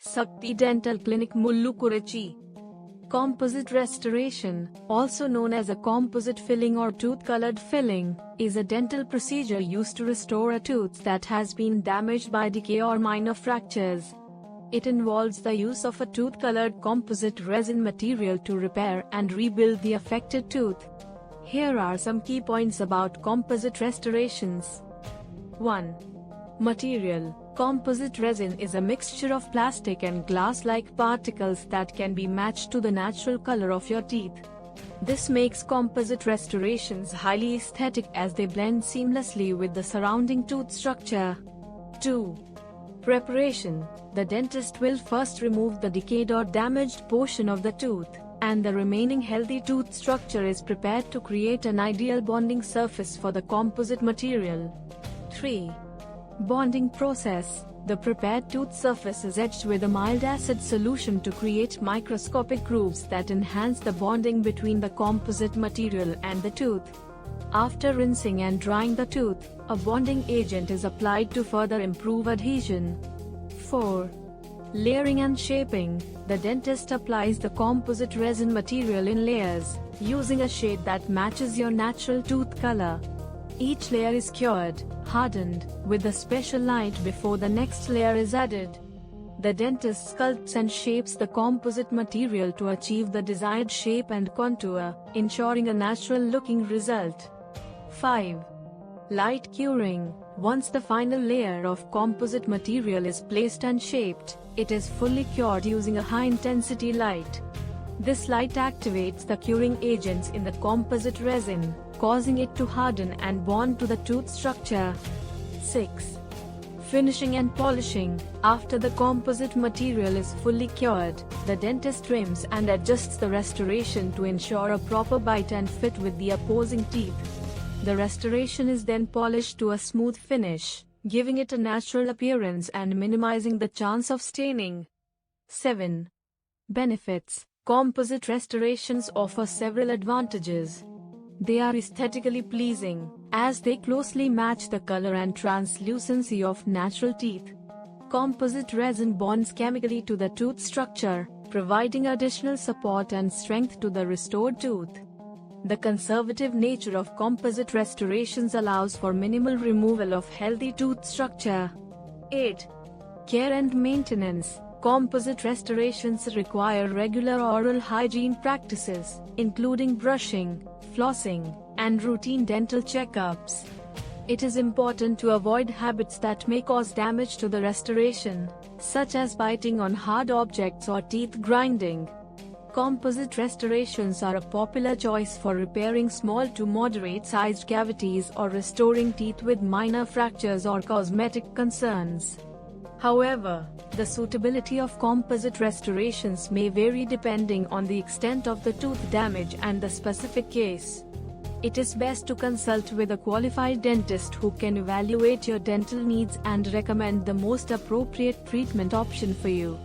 Sakthi Dental Clinic, Mullukurichi. Composite restoration, also known as a composite filling or tooth-colored filling, is a dental procedure used to restore a tooth that has been damaged by decay or minor fractures. It involves the use of a tooth-colored composite resin material to repair and rebuild the affected tooth. Here are some key points about composite restorations. 1. Material. Composite resin is a mixture of plastic and glass-like particles that can be matched to the natural color of your teeth. This makes composite restorations highly aesthetic as they blend seamlessly with the surrounding tooth structure. 2. Preparation. The dentist will first remove the decayed or damaged portion of the tooth, and the remaining healthy tooth structure is prepared to create an ideal bonding surface for the composite material. 3. Bonding process. The prepared tooth surface is etched with a mild acid solution to create microscopic grooves that enhance the bonding between the composite material and the tooth. After rinsing and drying the tooth, a bonding agent is applied to further improve adhesion. 4. Layering and shaping. The dentist applies the composite resin material in layers, using a shade that matches your natural tooth color. Each layer is cured, hardened, with a special light before the next layer is added. The dentist sculpts and shapes the composite material to achieve the desired shape and contour, ensuring a natural-looking result. 5. Light curing. Once the final layer of composite material is placed and shaped, it is fully cured using a high-intensity light. This light activates the curing agents in the composite resin, causing it to harden and bond to the tooth structure. 6. Finishing and polishing. After the composite material is fully cured, the dentist trims and adjusts the restoration to ensure a proper bite and fit with the opposing teeth. The restoration is then polished to a smooth finish, giving it a natural appearance and minimizing the chance of staining. 7. Benefits. Composite restorations offer several advantages. They are aesthetically pleasing, as they closely match the color and translucency of natural teeth. Composite resin bonds chemically to the tooth structure, providing additional support and strength to the restored tooth. The conservative nature of composite restorations allows for minimal removal of healthy tooth structure. 8. Care and maintenance. Composite restorations require regular oral hygiene practices, including brushing, flossing, and routine dental checkups. It is important to avoid habits that may cause damage to the restoration, such as biting on hard objects or teeth grinding. Composite restorations are a popular choice for repairing small to moderate-sized cavities or restoring teeth with minor fractures or cosmetic concerns. However, the suitability of composite restorations may vary depending on the extent of the tooth damage and the specific case. It is best to consult with a qualified dentist who can evaluate your dental needs and recommend the most appropriate treatment option for you.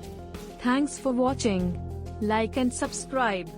Thanks for watching. Like and subscribe.